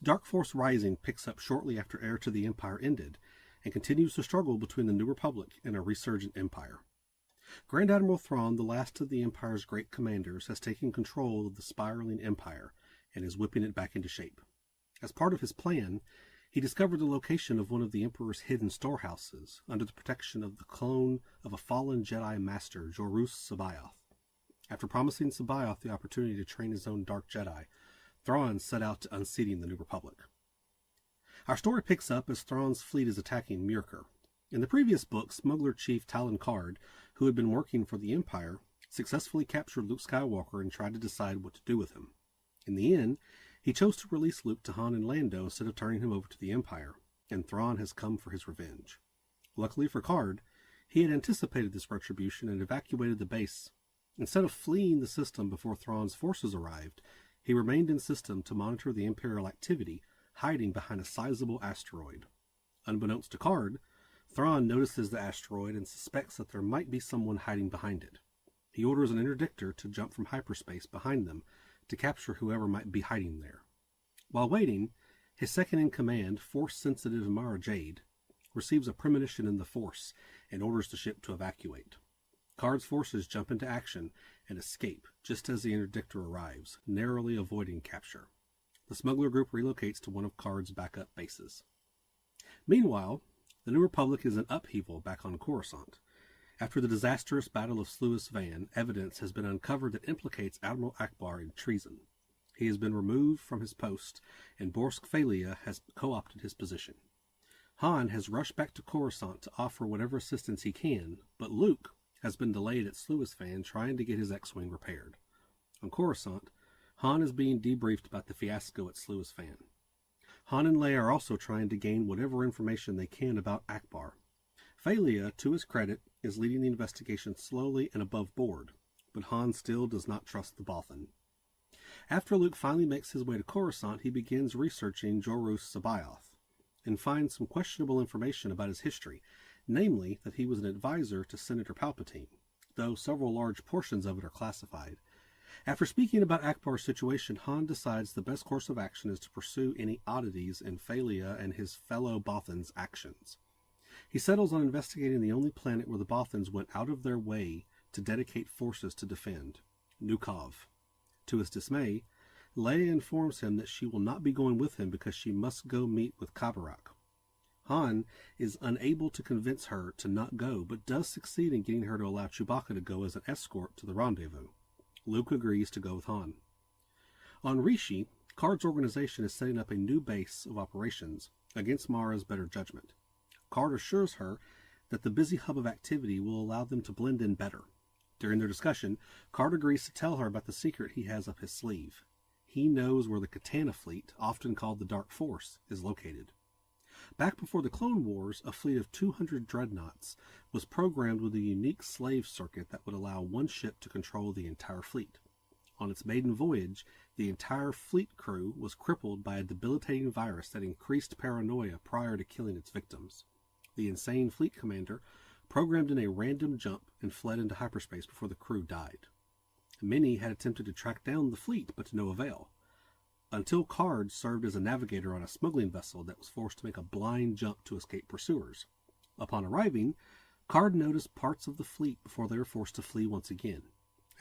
Dark Force Rising picks up shortly after Heir to the Empire ended, and continues the struggle between the New Republic and a resurgent Empire. Grand Admiral Thrawn, the last of the Empire's great commanders, has taken control of the spiraling Empire and is whipping it back into shape. As part of his plan, he discovered the location of one of the Emperor's hidden storehouses under the protection of the clone of a fallen Jedi Master, Jorus C'baoth. After promising C'baoth the opportunity to train his own Dark Jedi, Thrawn set out to unseating the New Republic. Our story picks up as Thrawn's fleet is attacking Myrkr. In the previous book, smuggler chief Talon Karrde, who had been working for the Empire, successfully captured Luke Skywalker and tried to decide what to do with him. In the end, he chose to release Luke to Han and Lando instead of turning him over to the Empire, and Thrawn has come for his revenge. Luckily for Karrde, he had anticipated this retribution and evacuated the base. Instead of fleeing the system before Thrawn's forces arrived, he remained in system to monitor the Imperial activity, hiding behind a sizable asteroid. Unbeknownst to Karrde, Thrawn notices the asteroid and suspects that there might be someone hiding behind it. He orders an interdictor to jump from hyperspace behind them to capture whoever might be hiding there. While waiting, his second-in-command, Force-sensitive Mara Jade, receives a premonition in the Force and orders the ship to evacuate. Karrde's forces jump into action and escape just as the interdictor arrives, narrowly avoiding capture. The smuggler group relocates to one of Karrde's backup bases. Meanwhile, the New Republic is in upheaval back on Coruscant. After the disastrous Battle of Sluis Van, evidence has been uncovered that implicates Admiral Ackbar in treason. He has been removed from his post, and Borsk Phalia has co-opted his position. Han has rushed back to Coruscant to offer whatever assistance he can, but Luke has been delayed at Sluis Van trying to get his X-Wing repaired. On Coruscant, Han is being debriefed about the fiasco at Sluis Van. Han and Leia are also trying to gain whatever information they can about Ackbar. Phalia, to his credit, is leading the investigation slowly and above board, but Han still does not trust the Bothan. After Luke finally makes his way to Coruscant, he begins researching Jorus C'baoth and finds some questionable information about his history, namely that he was an advisor to Senator Palpatine, though several large portions of it are classified. After speaking about Ackbar's situation, Han decides the best course of action is to pursue any oddities in Phalia and his fellow Bothans' actions. He settles on investigating the only planet where the Bothans went out of their way to dedicate forces to defend, Nukov. To his dismay, Leia informs him that she will not be going with him because she must go meet with Kabarak. Han is unable to convince her to not go, but does succeed in getting her to allow Chewbacca to go as an escort to the rendezvous. Luke agrees to go with Han. On Rishi, Karrde's organization is setting up a new base of operations against Mara's better judgment. Karrde assures her that the busy hub of activity will allow them to blend in better. During their discussion, Karrde agrees to tell her about the secret he has up his sleeve. He knows where the Katana fleet, often called the Dark Force, is located. Back before the Clone Wars, a fleet of 200 dreadnoughts was programmed with a unique slave circuit that would allow one ship to control the entire fleet. On its maiden voyage, the entire fleet crew was crippled by a debilitating virus that increased paranoia prior to killing its victims. The insane fleet commander programmed in a random jump and fled into hyperspace before the crew died. Many had attempted to track down the fleet, but to no avail, until Karrde served as a navigator on a smuggling vessel that was forced to make a blind jump to escape pursuers. Upon arriving, Karrde noticed parts of the fleet before they were forced to flee once again.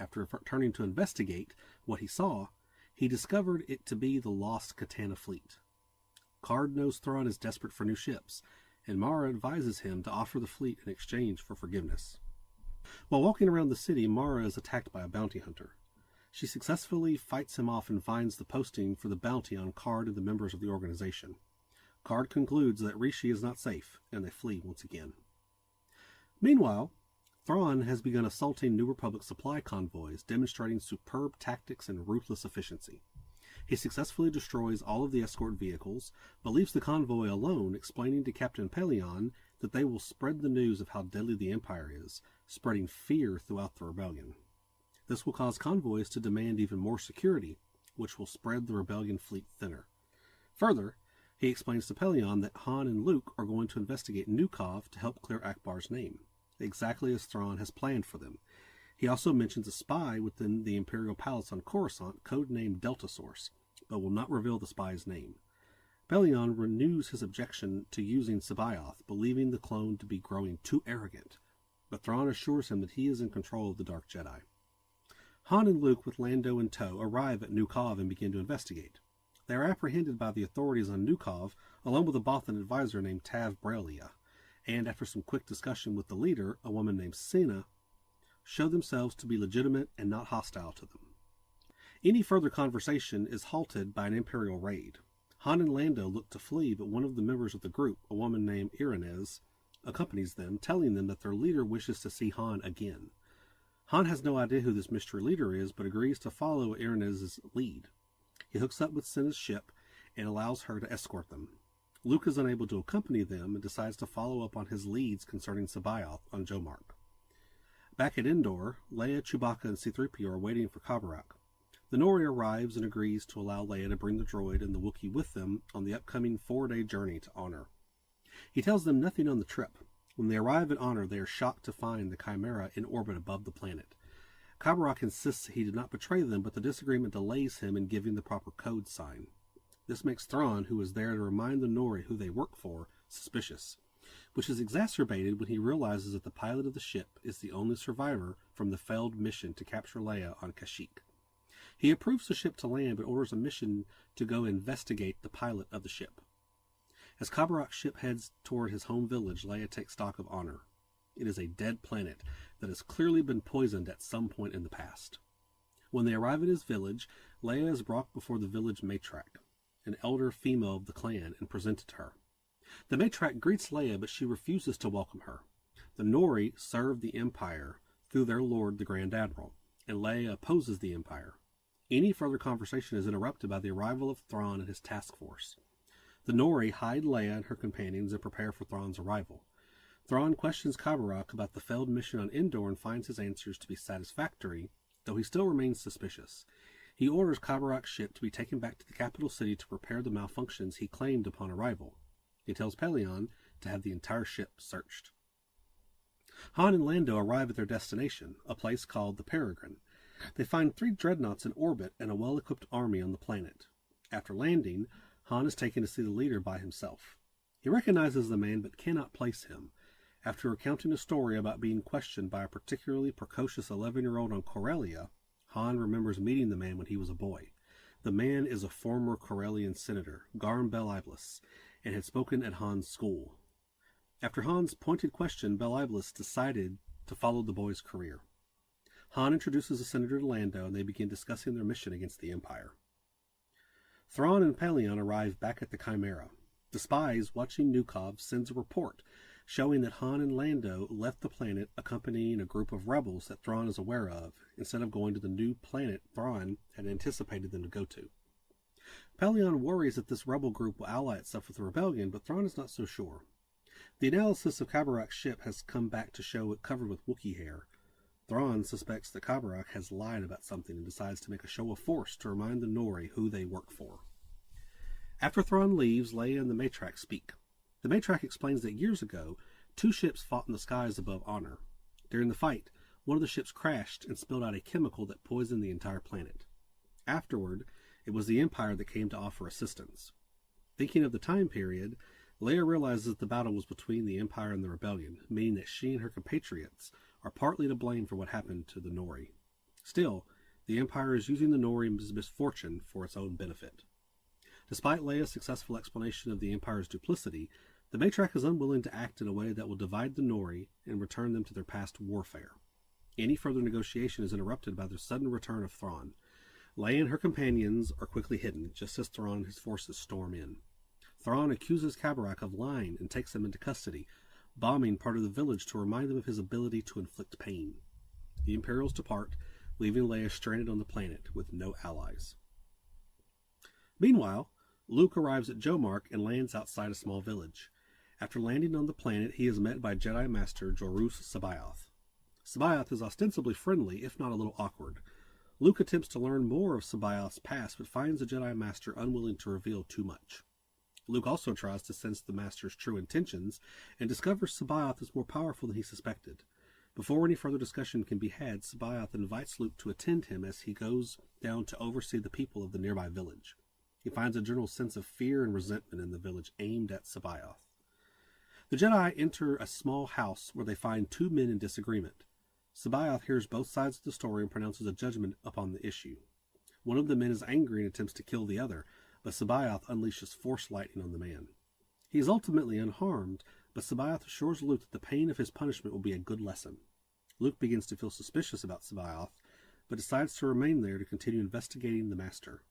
After returning to investigate what he saw, he discovered it to be the lost Katana fleet. Karrde knows Thrawn is desperate for new ships, and Mara advises him to offer the fleet in exchange for forgiveness. While walking around the city, Mara is attacked by a bounty hunter. She successfully fights him off and finds the posting for the bounty on Karrde and the members of the organization. Karrde concludes that Rishi is not safe, and they flee once again. Meanwhile, Thrawn has begun assaulting New Republic supply convoys, demonstrating superb tactics and ruthless efficiency. He successfully destroys all of the escort vehicles, but leaves the convoy alone, explaining to Captain Pellaeon that they will spread the news of how deadly the Empire is, spreading fear throughout the rebellion. This will cause convoys to demand even more security, which will spread the rebellion fleet thinner. Further, he explains to Pellaeon that Han and Luke are going to investigate Nukov to help clear Ackbar's name, exactly as Thrawn has planned for them. He also mentions a spy within the Imperial Palace on Coruscant, codenamed Delta Source, but will not reveal the spy's name. Pellaeon renews his objection to using Sabaoth, believing the clone to be growing too arrogant, but Thrawn assures him that he is in control of the Dark Jedi. Han and Luke, with Lando in tow, arrive at Nukov and begin to investigate. They are apprehended by the authorities on Nukov, along with a Bothan advisor named Tav Brelia, and after some quick discussion with the leader, a woman named Sena, show themselves to be legitimate and not hostile to them. Any further conversation is halted by an Imperial raid. Han and Lando look to flee, but one of the members of the group, a woman named Irenez, accompanies them, telling them that their leader wishes to see Han again. Han has no idea who this mystery leader is, but agrees to follow Irenez's lead. He hooks up with Sena's ship and allows her to escort them. Luke is unable to accompany them and decides to follow up on his leads concerning Sabaoth on Jomark. Back at Endor, Leia, Chewbacca, and C-3PO are waiting for Kabarak. The Nori arrives and agrees to allow Leia to bring the droid and the Wookiee with them on the upcoming 4-day journey to Honor. He tells them nothing on the trip. When they arrive at Honor, they are shocked to find the Chimera in orbit above the planet. Kabarak insists he did not betray them, but the disagreement delays him in giving the proper code sign. This makes Thrawn, who is there to remind the Nori who they work for, suspicious, which is exacerbated when he realizes that the pilot of the ship is the only survivor from the failed mission to capture Leia on Kashyyyk. He approves the ship to land, but orders a mission to go investigate the pilot of the ship. As Kabarak's ship heads toward his home village, Leia takes stock of Honor. It is a dead planet that has clearly been poisoned at some point in the past. When they arrive at his village, Leia is brought before the village matriarch, an elder female of the clan, and presented to her. The matriarch greets Leia, but she refuses to welcome her. The Nori serve the Empire through their lord, the Grand Admiral, and Leia opposes the Empire. Any further conversation is interrupted by the arrival of Thrawn and his task force. The Nori hide Leia and her companions and prepare for Thrawn's arrival. Thrawn questions Kabarak about the failed mission on Endor and finds his answers to be satisfactory, though he still remains suspicious. He orders Kabarak's ship to be taken back to the capital city to repair the malfunctions he claimed upon arrival. He tells Pellaeon to have the entire ship searched. Han and Lando arrive at their destination, a place called the Peregrine. They find 3 dreadnoughts in orbit and a well-equipped army on the planet. After landing, Han is taken to see the leader by himself. He recognizes the man but cannot place him. After recounting a story about being questioned by a particularly precocious 11-year-old on Corellia, Han remembers meeting the man when he was a boy. The man is a former Corellian senator, Garm Bel Iblis, and had spoken at Han's school. After Han's pointed question, Bel Iblis decided to follow the boy's career. Han introduces the senator to Lando, and they begin discussing their mission against the Empire. Thrawn and Pellaeon arrive back at the Chimera. The spies watching Nukov sends a report showing that Han and Lando left the planet accompanying a group of rebels that Thrawn is aware of, instead of going to the new planet Thrawn had anticipated them to go to. Pellaeon worries that this rebel group will ally itself with the rebellion, but Thrawn is not so sure. The analysis of Kabarak's ship has come back to show it covered with Wookiee hair. Thrawn suspects that Kabarak has lied about something and decides to make a show of force to remind the Nori who they work for. After Thrawn leaves, Leia and the matriarch speak. The matriarch explains that years ago, 2 ships fought in the skies above Honor. During the fight, one of the ships crashed and spilled out a chemical that poisoned the entire planet. Afterward, it was the Empire that came to offer assistance. Thinking of the time period, Leia realizes that the battle was between the Empire and the Rebellion, meaning that she and her compatriots are partly to blame for what happened to the Nori. Still, the Empire is using the Nori's misfortune for its own benefit. Despite Leia's successful explanation of the Empire's duplicity, the matriarch is unwilling to act in a way that will divide the Nori and return them to their past warfare. Any further negotiation is interrupted by the sudden return of Thrawn. Leia and her companions are quickly hidden, just as Thrawn and his forces storm in. Thrawn accuses Kabarak of lying and takes them into custody, bombing part of the village to remind them of his ability to inflict pain. The Imperials depart, leaving Leia stranded on the planet with no allies. Meanwhile, Luke arrives at Jomark and lands outside a small village. After landing on the planet, he is met by Jedi Master Jorus Sabaoth. Sabaoth is ostensibly friendly, if not a little awkward. Luke attempts to learn more of Sabaoth's past, but finds the Jedi Master unwilling to reveal too much. Luke also tries to sense the Master's true intentions, and discovers Sabaoth is more powerful than he suspected. Before any further discussion can be had, Sabaoth invites Luke to attend him as he goes down to oversee the people of the nearby village. He finds a general sense of fear and resentment in the village aimed at Sabaoth. The Jedi enter a small house where they find two men in disagreement. Sabaoth hears both sides of the story and pronounces a judgment upon the issue. One of the men is angry and attempts to kill the other, but Sabaoth unleashes force lightning on the man. He is ultimately unharmed, but Sabaoth assures Luke that the pain of his punishment will be a good lesson. Luke begins to feel suspicious about Sabaoth, but decides to remain there to continue investigating the Master.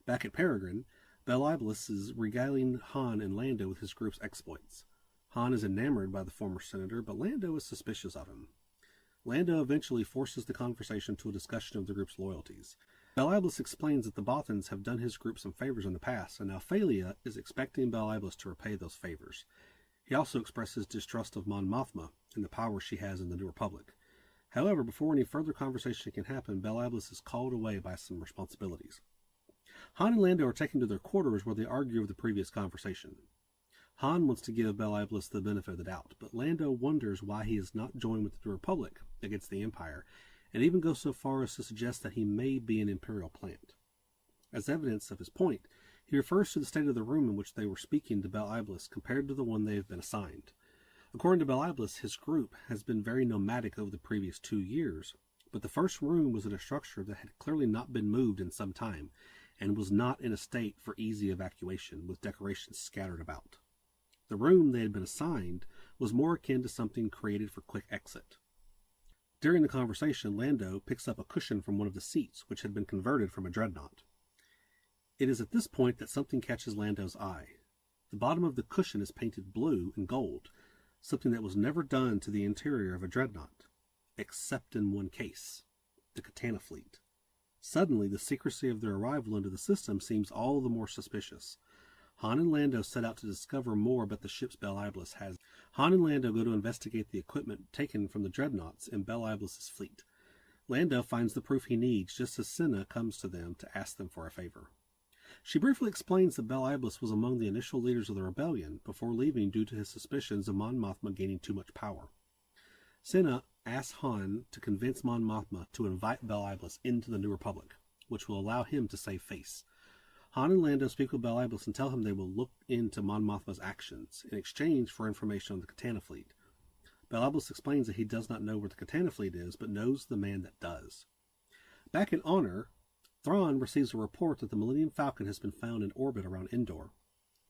Back at Peregrine, Beliblis is regaling Han and Lando with his group's exploits. Han is enamored by the former senator, but Lando is suspicious of him. Lando eventually forces the conversation to a discussion of the group's loyalties. Beliblis explains that the Bothans have done his group some favors in the past, and now Phalia is expecting Beliblis to repay those favors. He also expresses distrust of Mon Mothma and the power she has in the New Republic. However, before any further conversation can happen, Beliblis is called away by some responsibilities. Han and Lando are taken to their quarters where they argue over the previous conversation. Han wants to give Beliblis the benefit of the doubt, but Lando wonders why he has not joined with the Republic against the Empire, and even goes so far as to suggest that he may be an Imperial plant. As evidence of his point, he refers to the state of the room in which they were speaking to Beliblis compared to the one they have been assigned. According to Beliblis, his group has been very nomadic over the previous 2 years, but the first room was in a structure that had clearly not been moved in some time, and was not in a state for easy evacuation, with decorations scattered about. The room they had been assigned was more akin to something created for quick exit. During the conversation, Lando picks up a cushion from one of the seats, which had been converted from a dreadnought. It is at this point that something catches Lando's eye. The bottom of the cushion is painted blue and gold, something that was never done to the interior of a dreadnought, except in one case, the Katana fleet. Suddenly, the secrecy of their arrival into the system seems all the more suspicious. Han and Lando set out to discover more about the ships Beliblis has. Han and Lando go to investigate the equipment taken from the dreadnoughts in Beliblis' fleet. Lando finds the proof he needs just as Cinna comes to them to ask them for a favor. She briefly explains that Beliblis was among the initial leaders of the rebellion before leaving due to his suspicions of Mon Mothma gaining too much power. Cinna asks Han to convince Mon Mothma to invite Beliblis into the New Republic, which will allow him to save face. Han and Lando speak with Beliblis and tell him they will look into Mon Mothma's actions in exchange for information on the Katana fleet. Beliblis explains that he does not know where the Katana fleet is, but knows the man that does. Back in Honor, Thrawn receives a report that the Millennium Falcon has been found in orbit around Endor.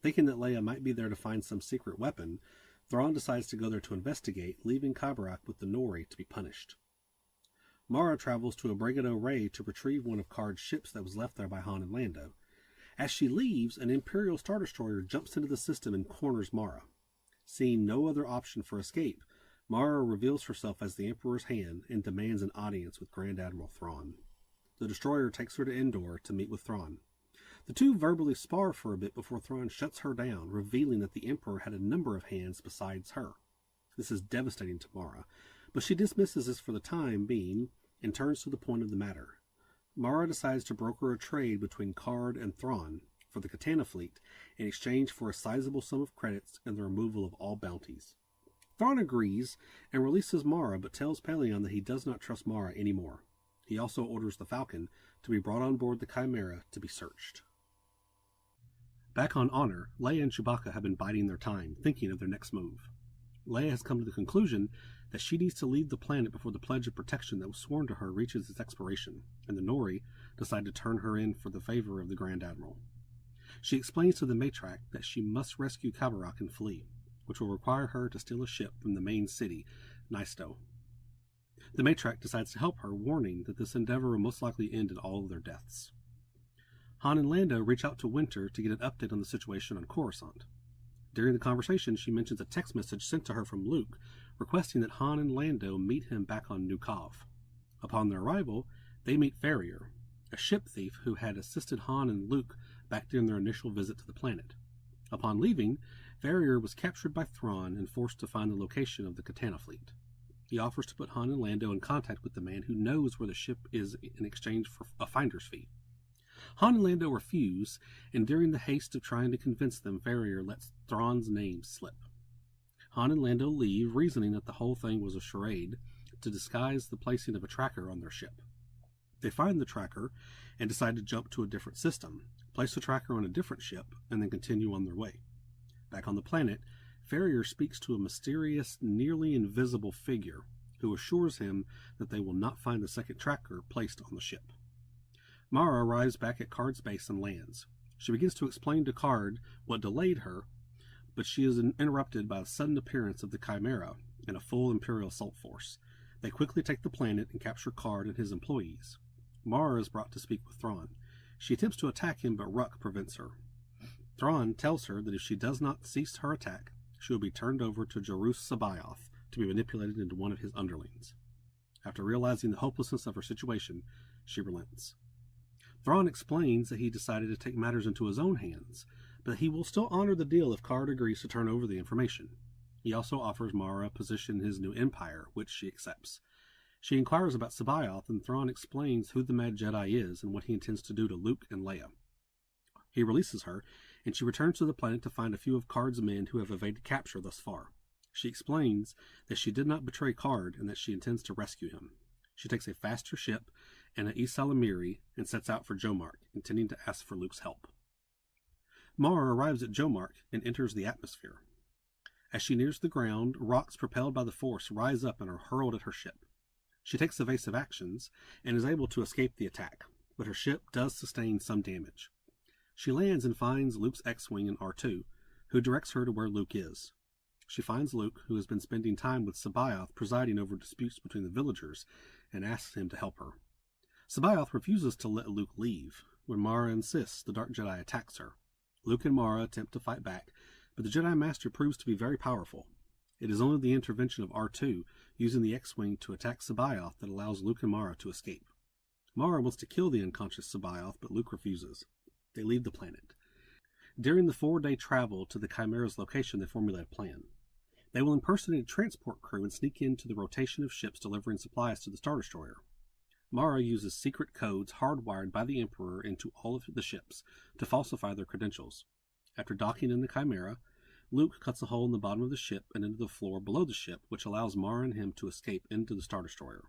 Thinking that Leia might be there to find some secret weapon, Thrawn decides to go there to investigate, leaving Kyberrak with the Nori to be punished. Mara travels to a Brigado Ray to retrieve one of Karrde's ships that was left there by Han and Lando. As she leaves, an Imperial Star Destroyer jumps into the system and corners Mara. Seeing no other option for escape, Mara reveals herself as the Emperor's hand and demands an audience with Grand Admiral Thrawn. The destroyer takes her to Endor to meet with Thrawn. The two verbally spar for a bit before Thrawn shuts her down, revealing that the Emperor had a number of hands besides her. This is devastating to Mara, but she dismisses this for the time being and turns to the point of the matter. Mara decides to broker a trade between Karrde and Thrawn for the Katana fleet in exchange for a sizable sum of credits and the removal of all bounties. Thrawn agrees and releases Mara, but tells Pellaeon that he does not trust Mara anymore. He also orders the Falcon to be brought on board the Chimera to be searched. Back on Honor, Leia and Chewbacca have been biding their time, thinking of their next move. Leia has come to the conclusion that she needs to leave the planet before the pledge of protection that was sworn to her reaches its expiration, and the Nori decide to turn her in for the favor of the Grand Admiral. She explains to the Matrak that she must rescue Kyberrak and flee, which will require her to steal a ship from the main city, Nysto. The Matrak decides to help her, warning that this endeavor will most likely end in all of their deaths. Han and Lando reach out to Winter to get an update on the situation on Coruscant. During the conversation, she mentions a text message sent to her from Luke, requesting that Han and Lando meet him back on Nukov. Upon their arrival, they meet Farrier, a ship thief who had assisted Han and Luke back during their initial visit to the planet. Upon leaving, Farrier was captured by Thrawn and forced to find the location of the Katana fleet. He offers to put Han and Lando in contact with the man who knows where the ship is in exchange for a finder's fee. Han and Lando refuse, and during the haste of trying to convince them, Farrier lets Thrawn's name slip. Han and Lando leave, reasoning that the whole thing was a charade to disguise the placing of a tracker on their ship. They find the tracker and decide to jump to a different system, place the tracker on a different ship, and then continue on their way. Back on the planet, Farrier speaks to a mysterious, nearly invisible figure who assures him that they will not find the second tracker placed on the ship. Mara arrives back at Card's base and lands. She begins to explain to Card what delayed her, but she is interrupted by the sudden appearance of the Chimera and a full Imperial assault force. They quickly take the planet and capture Card and his employees. Mara is brought to speak with Thrawn. She attempts to attack him, but Ruck prevents her. Thrawn tells her that if she does not cease her attack, she will be turned over to Jarus Sabayoth to be manipulated into one of his underlings. After realizing the hopelessness of her situation, she relents. Thrawn explains that he decided to take matters into his own hands, but he will still honor the deal if Card agrees to turn over the information. He also offers Mara a position in his new empire, which she accepts. She inquires about Sabayoth, and Thrawn explains who the Mad Jedi is and what he intends to do to Luke and Leia. He releases her, and she returns to the planet to find a few of Card's men who have evaded capture thus far. She explains that she did not betray Card and that she intends to rescue him. She takes a faster ship and an Isalamiri and sets out for Jomark, intending to ask for Luke's help. Mara arrives at Jomark and enters the atmosphere. As she nears the ground, rocks propelled by the Force rise up and are hurled at her ship. She takes evasive actions and is able to escape the attack, but her ship does sustain some damage. She lands and finds Luke's X-Wing and R2, who directs her to where Luke is. She finds Luke, who has been spending time with Sabayoth presiding over disputes between the villagers, and asks him to help her. Sabayoth refuses to let Luke leave. When Mara insists, the Dark Jedi attacks her. Luke and Mara attempt to fight back, but the Jedi Master proves to be very powerful. It is only the intervention of R2, using the X-Wing to attack Sabayoth, that allows Luke and Mara to escape. Mara wants to kill the unconscious Sabayoth, but Luke refuses. They leave the planet. During the 4-day travel to the Chimera's location, they formulate a plan. They will impersonate a transport crew and sneak into the rotation of ships delivering supplies to the Star Destroyer. Mara uses secret codes hardwired by the Emperor into all of the ships to falsify their credentials. After docking in the Chimera, Luke cuts a hole in the bottom of the ship and into the floor below the ship, which allows Mara and him to escape into the Star Destroyer.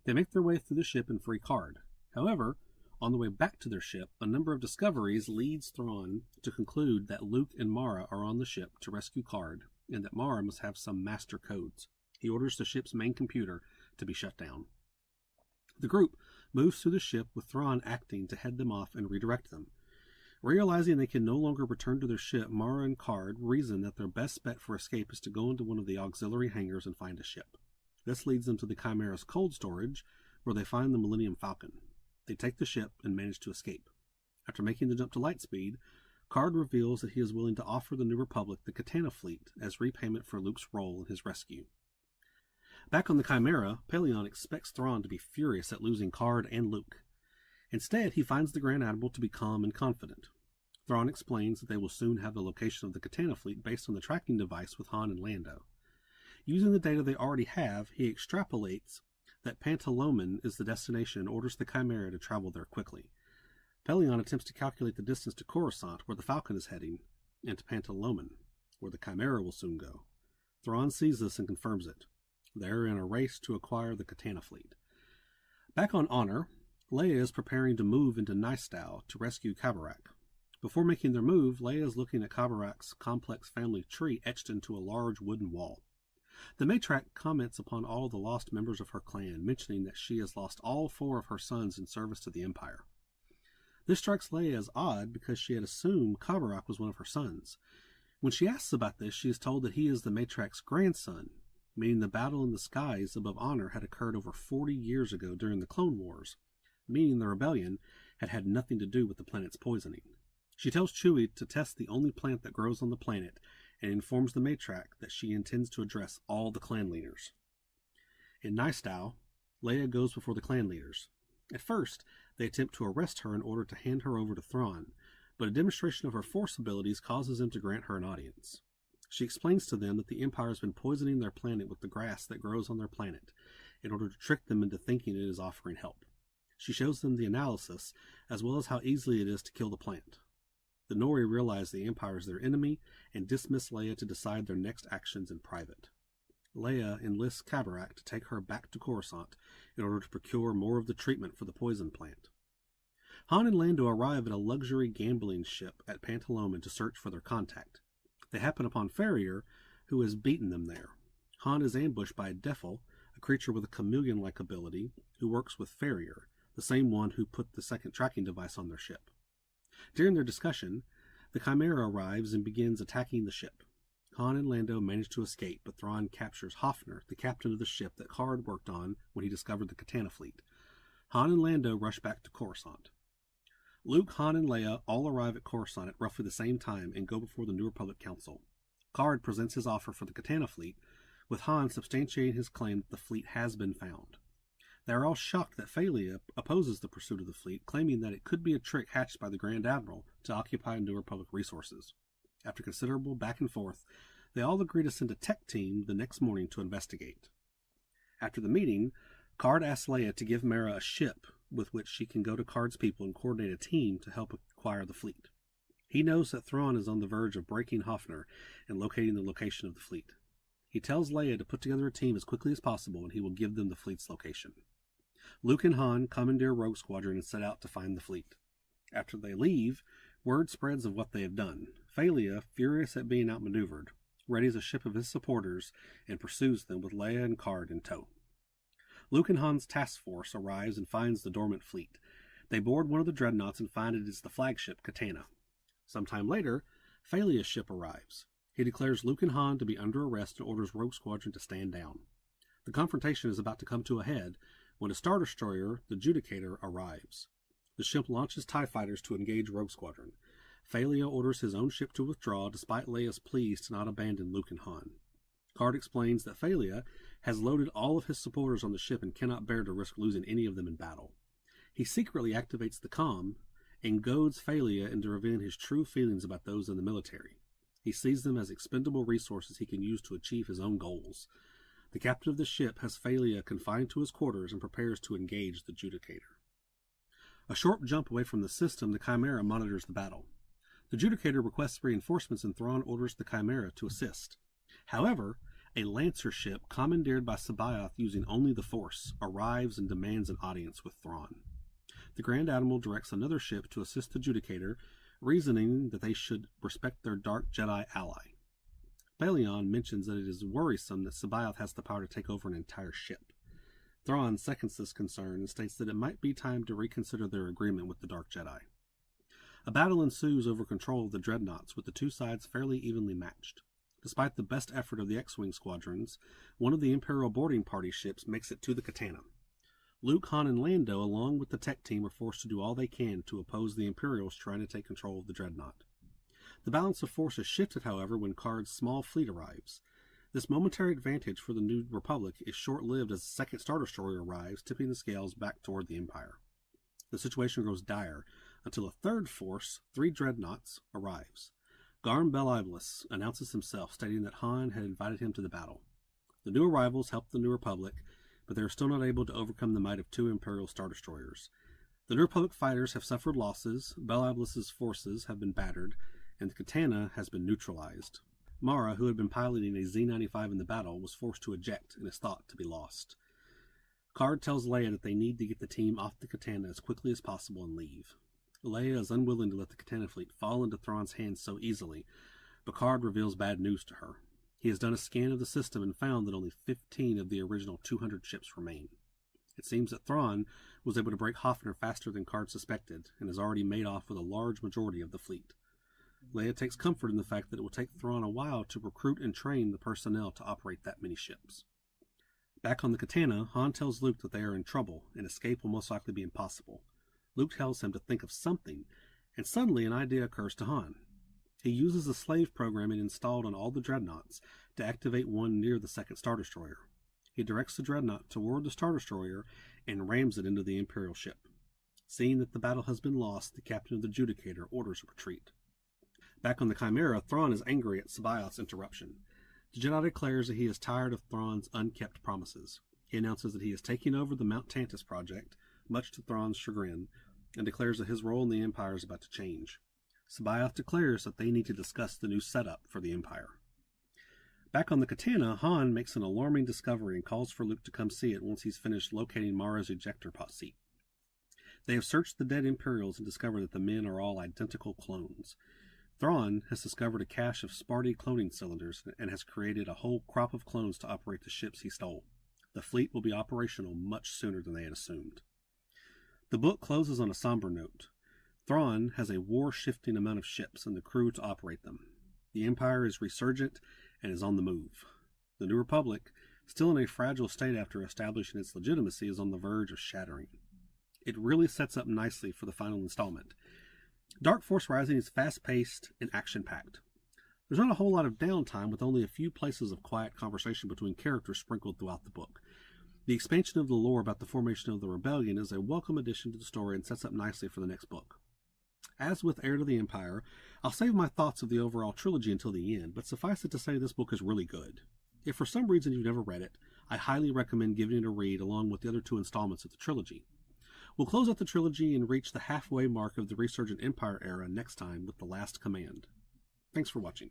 They make their way through the ship and free Card. However, on the way back to their ship, a number of discoveries leads Thrawn to conclude that Luke and Mara are on the ship to rescue Card, and that Mara must have some master codes. He orders the ship's main computer to be shut down. The group moves through the ship with Thrawn acting to head them off and redirect them. Realizing they can no longer return to their ship, Mara and Card reason that their best bet for escape is to go into one of the auxiliary hangars and find a ship. This leads them to the Chimera's cold storage, where they find the Millennium Falcon. They take the ship and manage to escape. After making the jump to light speed, Card reveals that he is willing to offer the New Republic the Katana fleet as repayment for Luke's role in his rescue. Back on the Chimera, Pellaeon expects Thrawn to be furious at losing Card and Luke. Instead, he finds the Grand Admiral to be calm and confident. Thrawn explains that they will soon have the location of the Katana fleet based on the tracking device with Han and Lando. Using the data they already have, he extrapolates that Pantalomen is the destination and orders the Chimera to travel there quickly. Pellaeon attempts to calculate the distance to Coruscant, where the Falcon is heading, and to Pantalomen, where the Chimera will soon go. Thrawn sees this and confirms it. They are in a race to acquire the Katana fleet. Back on Honor, Leia is preparing to move into Nystau to rescue Kabarak. Before making their move, Leia is looking at Kabarak's complex family tree etched into a large wooden wall. The Matrak comments upon all the lost members of her clan, mentioning that she has lost all 4 of her sons in service to the Empire. This strikes Leia as odd because she had assumed Kabarak was one of her sons. When she asks about this, she is told that he is the Matrak's grandson, meaning the battle in the skies above Honor had occurred over 40 years ago during the Clone Wars, meaning the rebellion had had nothing to do with the planet's poisoning. She tells Chewie to test the only plant that grows on the planet and informs the Matrak that she intends to address all the clan leaders. In Nystau, Leia goes before the clan leaders. At first, they attempt to arrest her in order to hand her over to Thrawn, but a demonstration of her Force abilities causes them to grant her an audience. She explains to them that the Empire has been poisoning their planet with the grass that grows on their planet in order to trick them into thinking it is offering help. She shows them the analysis, as well as how easily it is to kill the plant. The Nori realize the Empire is their enemy and dismiss Leia to decide their next actions in private. Leia enlists Kabarak to take her back to Coruscant in order to procure more of the treatment for the poison plant. Han and Lando arrive at a luxury gambling ship at Pantaloman to search for their contact. They happen upon Farrier, who has beaten them there. Han is ambushed by a Defil, a creature with a chameleon-like ability, who works with Farrier, the same one who put the second tracking device on their ship. During their discussion, the Chimera arrives and begins attacking the ship. Han and Lando manage to escape, but Thrawn captures Hoffner, the captain of the ship that Karrde worked on when he discovered the Katana fleet. Han and Lando rush back to Coruscant. Luke, Han, and Leia all arrive at Coruscant at roughly the same time and go before the New Republic Council. Karrde presents his offer for the Katana fleet, with Han substantiating his claim that the fleet has been found. They are all shocked that Phalia opposes the pursuit of the fleet, claiming that it could be a trick hatched by the Grand Admiral to occupy New Republic resources. After considerable back and forth, they all agree to send a tech team the next morning to investigate. After the meeting, Karrde asks Leia to give Mara a ship with which she can go to Karrde's people and coordinate a team to help acquire the fleet. He knows that Thrawn is on the verge of breaking Hoffner and locating the location of the fleet. He tells Leia to put together a team as quickly as possible and he will give them the fleet's location. Luke and Han commandeer Rogue Squadron and set out to find the fleet. After they leave, word spreads of what they have done. Phalia, furious at being outmaneuvered, readies a ship of his supporters and pursues them with Leia and Karrde in tow. Luke and Han's task force arrives and finds the dormant fleet. They board one of the dreadnoughts and find it is the flagship Katana. Sometime later, Phalia's ship arrives. He declares Luke and Han to be under arrest and orders Rogue Squadron to stand down. The confrontation is about to come to a head when a Star Destroyer, the Judicator, arrives. The ship launches TIE fighters to engage Rogue Squadron. Phalia orders his own ship to withdraw despite Leia's pleas to not abandon Luke and Han. Karrde explains that Phalia has loaded all of his supporters on the ship and cannot bear to risk losing any of them in battle. He secretly activates the comm and goads Phalia into revealing his true feelings about those in the military. He sees them as expendable resources he can use to achieve his own goals. The captain of the ship has Phalia confined to his quarters and prepares to engage the Judicator. A short jump away from the system, the Chimera monitors the battle. The Judicator requests reinforcements and Thrawn orders the Chimera to assist. However, a Lancer ship, commandeered by C'baoth using only the Force, arrives and demands an audience with Thrawn. The Grand Admiral directs another ship to assist the Judicator, reasoning that they should respect their Dark Jedi ally. Balion mentions that it is worrisome that C'baoth has the power to take over an entire ship. Thrawn seconds this concern and states that it might be time to reconsider their agreement with the Dark Jedi. A battle ensues over control of the dreadnoughts, with the two sides fairly evenly matched. Despite the best effort of the X-Wing squadrons, one of the Imperial boarding party ships makes it to the Katana. Luke, Han, and Lando, along with the tech team, are forced to do all they can to oppose the Imperials trying to take control of the dreadnought. The balance of force is shifted, however, when Karrde's small fleet arrives. This momentary advantage for the New Republic is short-lived as the second Star Destroyer arrives, tipping the scales back toward the Empire. The situation grows dire until a third force, 3 dreadnoughts, arrives. Garm Beliblis announces himself, stating that Han had invited him to the battle. The new arrivals help the New Republic, but they are still not able to overcome the might of 2 Imperial Star Destroyers. The New Republic fighters have suffered losses, Beliblis' forces have been battered, and the Katana has been neutralized. Mara, who had been piloting a Z-95 in the battle, was forced to eject and is thought to be lost. Karrde tells Leia that they need to get the team off the Katana as quickly as possible and leave. Leia is unwilling to let the Katana fleet fall into Thrawn's hands so easily, but Karrde reveals bad news to her. He has done a scan of the system and found that only 15 of the original 200 ships remain. It seems that Thrawn was able to break Hoffner faster than Karrde suspected, and has already made off with a large majority of the fleet. Leia takes comfort in the fact that it will take Thrawn a while to recruit and train the personnel to operate that many ships. Back on the Katana, Han tells Luke that they are in trouble, and escape will most likely be impossible. Luke tells him to think of something, and suddenly an idea occurs to Han. He uses the slave program it installed on all the dreadnoughts to activate one near the second Star Destroyer. He directs the dreadnought toward the Star Destroyer and rams it into the Imperial ship. Seeing that the battle has been lost, the captain of the Judicator orders a retreat. Back on the Chimera, Thrawn is angry at C'baoth's interruption. The Jedi declares that he is tired of Thrawn's unkept promises. He announces that he is taking over the Mount Tantus project, much to Thrawn's chagrin, and declares that his role in the Empire is about to change. C'baoth declares that they need to discuss the new setup for the Empire. Back on the Katana, Han makes an alarming discovery and calls for Luke to come see it once he's finished locating Mara's ejector pod seat. They have searched the dead Imperials and discovered that the men are all identical clones. Thrawn has discovered a cache of Sparty cloning cylinders and has created a whole crop of clones to operate the ships he stole. The fleet will be operational much sooner than they had assumed. The book closes on a somber note. Thrawn has a war-shifting amount of ships and the crew to operate them. The Empire is resurgent and is on the move. The New Republic, still in a fragile state after establishing its legitimacy, is on the verge of shattering. It really sets up nicely for the final installment. Dark Force Rising is fast-paced and action-packed. There's not a whole lot of downtime, with only a few places of quiet conversation between characters sprinkled throughout the book. The expansion of the lore about the formation of the rebellion is a welcome addition to the story and sets up nicely for the next book. As with Heir to the Empire, I'll save my thoughts of the overall trilogy until the end, but suffice it to say this book is really good. If for some reason you've never read it, I highly recommend giving it a read along with the other two installments of the trilogy. We'll close out the trilogy and reach the halfway mark of the Resurgent Empire era next time with The Last Command. Thanks for watching.